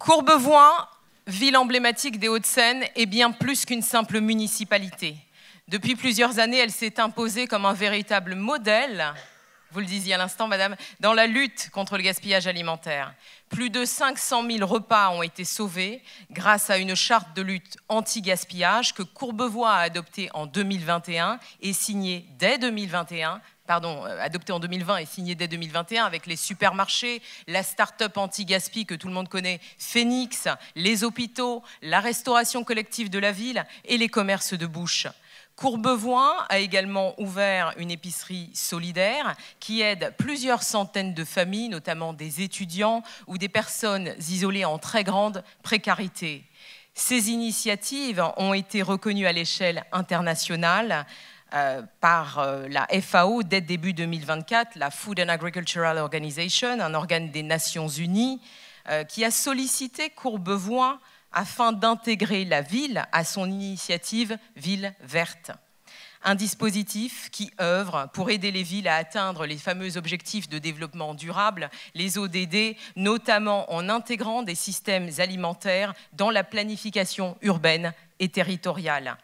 Courbevoie, ville emblématique des Hauts-de-Seine, est bien plus qu'une simple municipalité. Depuis plusieurs années, elle s'est imposée comme un véritable modèle, vous le disiez à l'instant, madame, dans la lutte contre le gaspillage alimentaire. Plus de 500 000 repas ont été sauvés grâce à une charte de lutte anti-gaspillage que Courbevoie a adoptée en 2021 et signée dès 2021. Adopté en 2020 et signé dès 2021 avec les supermarchés, la start-up anti-gaspi que tout le monde connaît, Phoenix, les hôpitaux, la restauration collective de la ville et les commerces de bouche. Courbevoie a également ouvert une épicerie solidaire qui aide plusieurs centaines de familles, notamment des étudiants ou des personnes isolées en très grande précarité. Ces initiatives ont été reconnues à l'échelle internationale par la FAO dès début 2024, la Food and Agricultural Organization, un organe des Nations Unies, qui a sollicité Courbevoie afin d'intégrer la ville à son initiative Ville verte. Un dispositif qui œuvre pour aider les villes à atteindre les fameux objectifs de développement durable, les ODD, notamment en intégrant des systèmes alimentaires dans la planification urbaine et territoriale.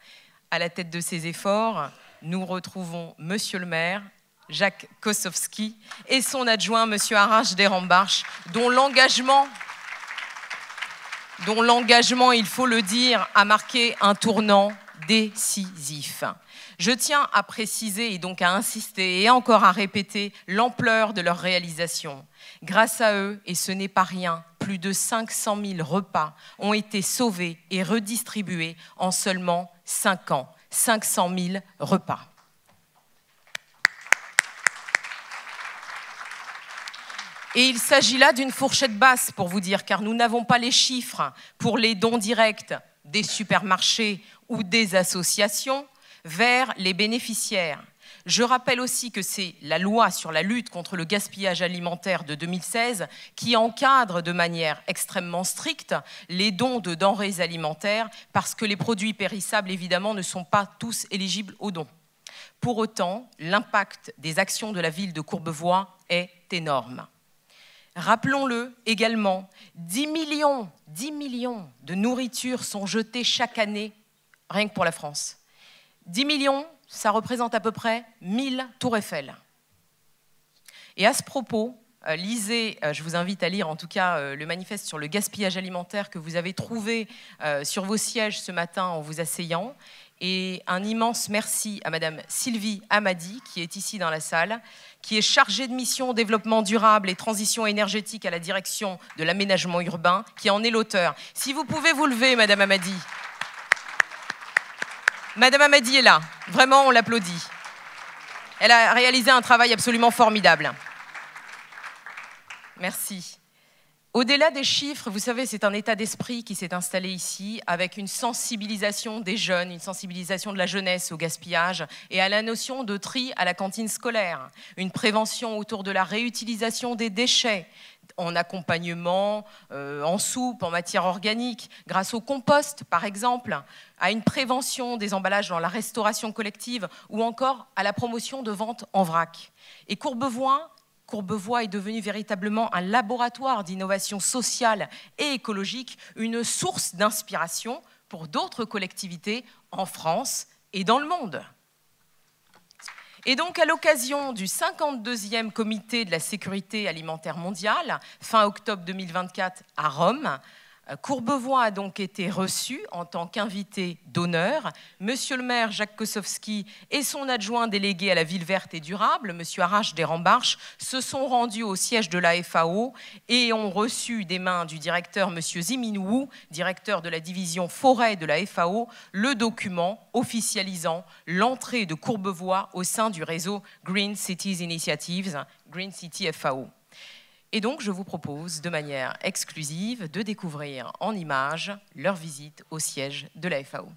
À la tête de ces efforts, nous retrouvons Monsieur le maire, Jacques Kosowski, et son adjoint, Monsieur Arash Derambarch, dont l'engagement, il faut le dire, a marqué un tournant décisif. Je tiens à préciser et donc à insister et encore à répéter l'ampleur de leur réalisation. Grâce à eux, et ce n'est pas rien, plus de 500 000 repas ont été sauvés et redistribués en seulement 5 ans. 500 000 repas. Et il s'agit là d'une fourchette basse, pour vous dire, car nous n'avons pas les chiffres pour les dons directs des supermarchés ou des associations vers les bénéficiaires. Je rappelle aussi que c'est la loi sur la lutte contre le gaspillage alimentaire de 2016 qui encadre de manière extrêmement stricte les dons de denrées alimentaires parce que les produits périssables, évidemment, ne sont pas tous éligibles aux dons. Pour autant, l'impact des actions de la ville de Courbevoie est énorme. Rappelons-le également, 10 millions de nourritures sont jetées chaque année, rien que pour la France. 10 millions, ça représente à peu près 1000 tours Eiffel. Et à ce propos, lisez, je vous invite à lire en tout cas le manifeste sur le gaspillage alimentaire que vous avez trouvé sur vos sièges ce matin en vous asseyant. Et un immense merci à Madame Sylvie Hamadi, qui est ici dans la salle, qui est chargée de mission développement durable et transition énergétique à la direction de l'aménagement urbain, qui en est l'auteur. Si vous pouvez vous lever, Madame Hamadi. Madame Hamadi est là, vraiment on l'applaudit. Elle a réalisé un travail absolument formidable. Merci. Au-delà des chiffres, vous savez, c'est un état d'esprit qui s'est installé ici avec une sensibilisation des jeunes, une sensibilisation de la jeunesse au gaspillage et à la notion de tri à la cantine scolaire, une prévention autour de la réutilisation des déchets, en accompagnement, en soupe, en matière organique, grâce au compost par exemple, à une prévention des emballages dans la restauration collective ou encore à la promotion de vente en vrac. Et Courbevoie est devenu véritablement un laboratoire d'innovation sociale et écologique, une source d'inspiration pour d'autres collectivités en France et dans le monde. Et donc, à l'occasion du 52e comité de la sécurité alimentaire mondiale, fin octobre 2024 à Rome, Courbevoie a donc été reçu en tant qu'invité d'honneur. Monsieur le maire Jacques Kosowski et son adjoint délégué à la ville verte et durable, Monsieur Arash Derambarch, se sont rendus au siège de la FAO et ont reçu des mains du directeur Monsieur Zimin Wu, directeur de la division forêt de la FAO, le document officialisant l'entrée de Courbevoie au sein du réseau Green Cities Initiatives, Green City FAO. Et donc, je vous propose de manière exclusive de découvrir en images leur visite au siège de la FAO.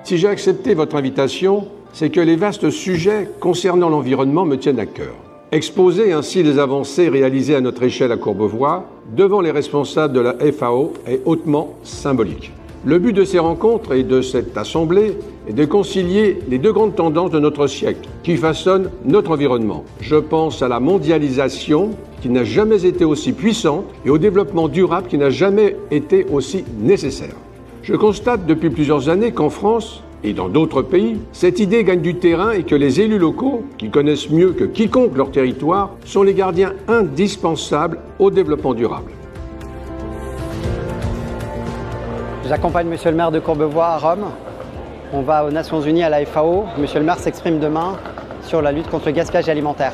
Si j'ai accepté votre invitation, c'est que les vastes sujets concernant l'environnement me tiennent à cœur. Exposer ainsi les avancées réalisées à notre échelle à Courbevoie devant les responsables de la FAO est hautement symbolique. Le but de ces rencontres et de cette assemblée est de concilier les deux grandes tendances de notre siècle qui façonnent notre environnement. Je pense à la mondialisation qui n'a jamais été aussi puissante et au développement durable qui n'a jamais été aussi nécessaire. Je constate depuis plusieurs années qu'en France et dans d'autres pays, cette idée gagne du terrain et que les élus locaux, qui connaissent mieux que quiconque leur territoire, sont les gardiens indispensables au développement durable. J'accompagne Monsieur le maire de Courbevoie à Rome. On va aux Nations Unies à la FAO. Monsieur le maire s'exprime demain sur la lutte contre le gaspillage alimentaire.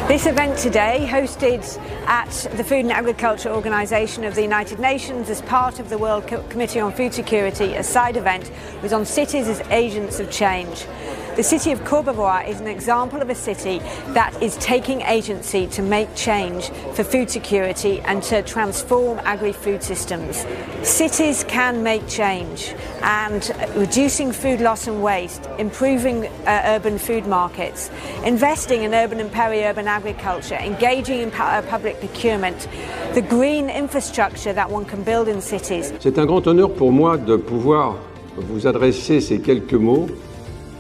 This event today, hosted at the Food and Agriculture Organization of the United Nations as part of the World Committee on Food Security, a side event, was on cities as agents of change. The city of Courbevoie is an example of a city that is taking agency to make change for food security and to transform agri-food systems. Cities can make change, and reducing food loss and waste, improving urban food markets, investing in urban and peri-urban agriculture, engaging in public procurement, the green infrastructure that one can build in cities. C'est un grand honneur pour moi de pouvoir vous adresser ces quelques mots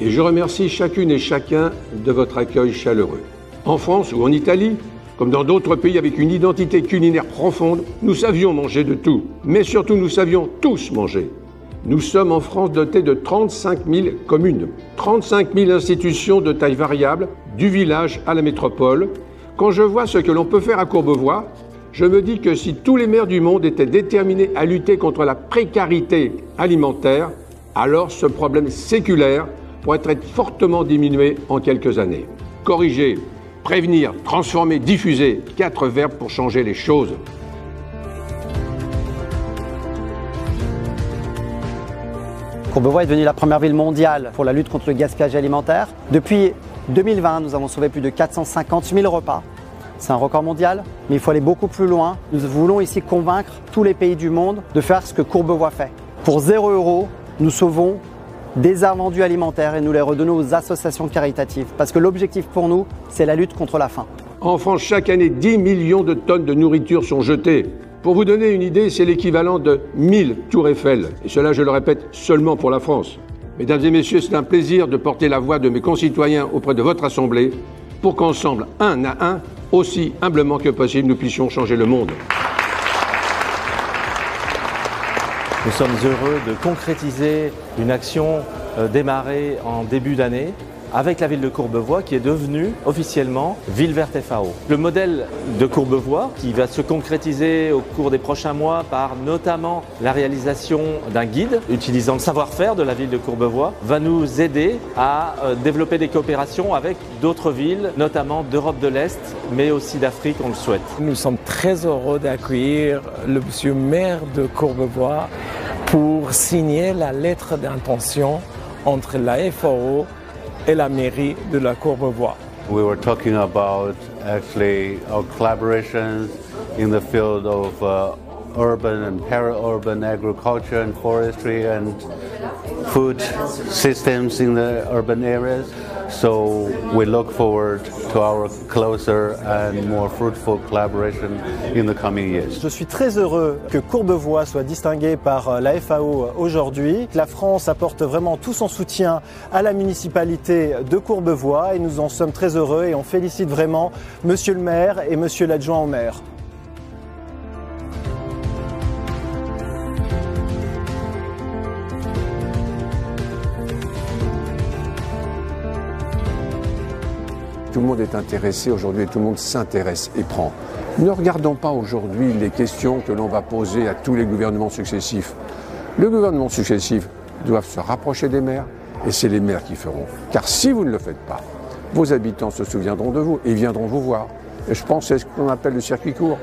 et je remercie chacune et chacun de votre accueil chaleureux. En France ou en Italie, comme dans d'autres pays avec une identité culinaire profonde, nous savions manger de tout, mais surtout nous savions tous manger. Nous sommes en France dotés de 35 000 communes, 35 000 institutions de taille variable, du village à la métropole. Quand je vois ce que l'on peut faire à Courbevoie, je me dis que si tous les maires du monde étaient déterminés à lutter contre la précarité alimentaire, alors ce problème séculaire pourrait être fortement diminué en quelques années. Corriger, prévenir, transformer, diffuser, 4 verbes pour changer les choses. Courbevoie est devenue la première ville mondiale pour la lutte contre le gaspillage alimentaire. Depuis 2020, nous avons sauvé plus de 450 000 repas. C'est un record mondial, mais il faut aller beaucoup plus loin. Nous voulons ici convaincre tous les pays du monde de faire ce que Courbevoie fait. Pour 0 €, nous sauvons des invendus alimentaires et nous les redonnons aux associations caritatives. Parce que l'objectif pour nous, c'est la lutte contre la faim. En France, chaque année, 10 millions de tonnes de nourriture sont jetées. Pour vous donner une idée, c'est l'équivalent de 1000 tours Eiffel. Et cela, je le répète, seulement pour la France. Mesdames et messieurs, c'est un plaisir de porter la voix de mes concitoyens auprès de votre Assemblée pour qu'ensemble, un à un, aussi humblement que possible, nous puissions changer le monde. Nous sommes heureux de concrétiser une action démarrée en début d'année avec la ville de Courbevoie qui est devenue officiellement Ville Verte FAO. Le modèle de Courbevoie qui va se concrétiser au cours des prochains mois par notamment la réalisation d'un guide utilisant le savoir-faire de la ville de Courbevoie va nous aider à développer des coopérations avec d'autres villes, notamment d'Europe de l'Est, mais aussi d'Afrique, on le souhaite. Nous sommes très heureux d'accueillir le monsieur maire de Courbevoie pour signer la lettre d'intention entre la FAO et la mairie de la Courbevoie. We were talking about actually our collaborations in the field of urban and peri-urban agriculture and forestry and food systems in the urban areas. So we look forward to our closer and more fruitful collaboration in the coming years. Je suis très heureux que Courbevoie soit distinguée par la FAO aujourd'hui. La France apporte vraiment tout son soutien à la municipalité de Courbevoie et nous en sommes très heureux et on félicite vraiment Monsieur le maire et Monsieur l'adjoint au maire. Tout le monde est intéressé aujourd'hui et tout le monde s'intéresse et prend. Ne regardons pas aujourd'hui les questions que l'on va poser à tous les gouvernements successifs. Le gouvernement successif doit se rapprocher des maires et c'est les maires qui feront. Car si vous ne le faites pas, vos habitants se souviendront de vous et viendront vous voir. Et je pense que c'est ce qu'on appelle le circuit court.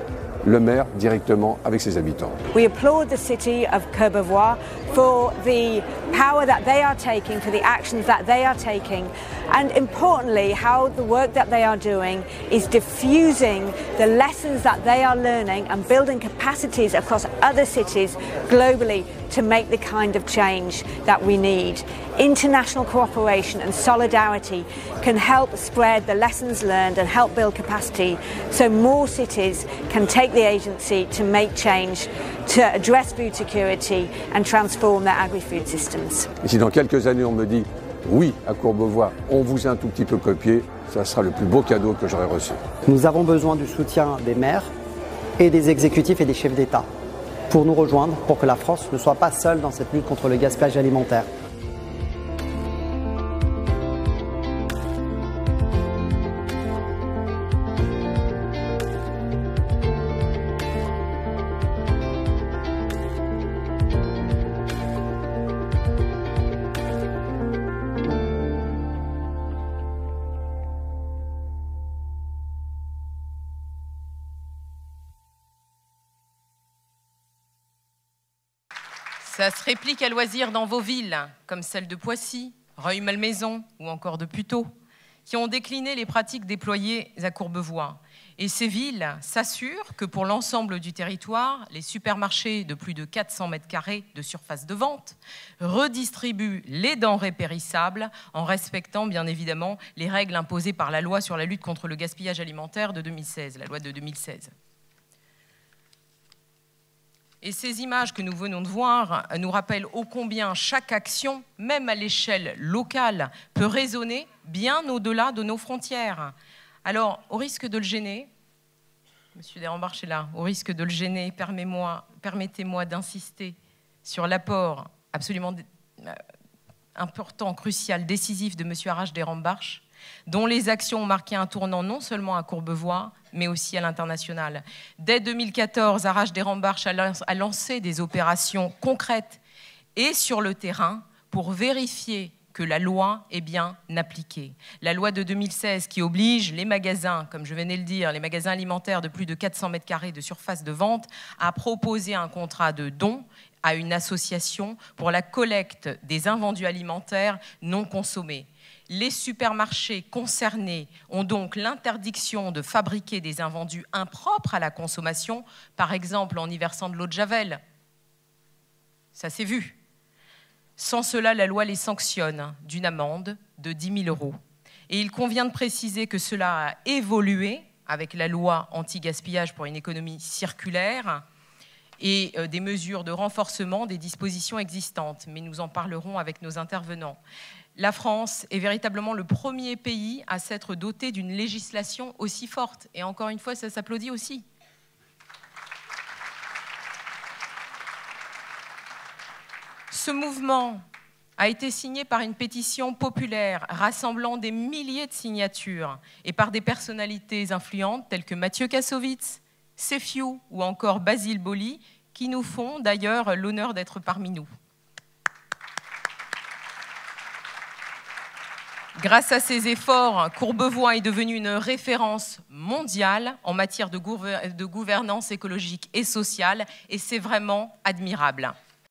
Le maire directement avec ses habitants. We applaud the city of Courbevoie for the power that they are taking, for the actions that they are taking, and importantly how the work that they are doing is diffusing the lessons that they are learning and building capacities across other cities globally to make the kind of change that we need. International cooperation and solidarity can help spread the lessons learned and help build capacity so more cities can take the agency to make change, to address food security and transform their agri-food systems. Et si dans quelques années on me dit oui à Courbevoie, on vous a un tout petit peu copié, ça sera le plus beau cadeau que j'aurai reçu. Nous avons besoin du soutien des maires et des exécutifs et des chefs d'État pour nous rejoindre, pour que la France ne soit pas seule dans cette lutte contre le gaspillage alimentaire. Ça se réplique à loisir dans vos villes, comme celle de Poissy, Rueil-Malmaison ou encore de Puteaux, qui ont décliné les pratiques déployées à Courbevoie. Et ces villes s'assurent que pour l'ensemble du territoire, les supermarchés de plus de 400 mètres carrés de surface de vente redistribuent les denrées périssables en respectant bien évidemment les règles imposées par la loi sur la lutte contre le gaspillage alimentaire de 2016, la loi de 2016. Et ces images que nous venons de voir nous rappellent ô combien chaque action, même à l'échelle locale, peut résonner bien au-delà de nos frontières. Alors, au risque de le gêner, Monsieur Derenbarch est là, au risque de le gêner, permettez-moi d'insister sur l'apport absolument important, crucial, décisif de Monsieur Arash Derenbarch, dont les actions ont marqué un tournant non seulement à Courbevoie, mais aussi à l'international. Dès 2014, Arash Derenbarch a lancé des opérations concrètes et sur le terrain pour vérifier que la loi est bien appliquée. La loi de 2016 qui oblige les magasins, comme je venais de le dire, les magasins alimentaires de plus de 400 mètres carrés de surface de vente, à proposer un contrat de don à une association pour la collecte des invendus alimentaires non consommés. Les supermarchés concernés ont donc l'interdiction de fabriquer des invendus impropres à la consommation, par exemple en y versant de l'eau de Javel. Ça s'est vu. Sans cela, la loi les sanctionne d'une amende de 10 000 €. Et il convient de préciser que cela a évolué avec la loi anti-gaspillage pour une économie circulaire et des mesures de renforcement des dispositions existantes. Mais nous en parlerons avec nos intervenants. La France est véritablement le premier pays à s'être doté d'une législation aussi forte. Et encore une fois, ça s'applaudit aussi. Ce mouvement a été signé par une pétition populaire rassemblant des milliers de signatures et par des personnalités influentes telles que Mathieu Kassovitz, Sefiu ou encore Basile Boli, qui nous font d'ailleurs l'honneur d'être parmi nous. Grâce à ces efforts, Courbevoie est devenue une référence mondiale en matière de gouvernance écologique et sociale, et c'est vraiment admirable.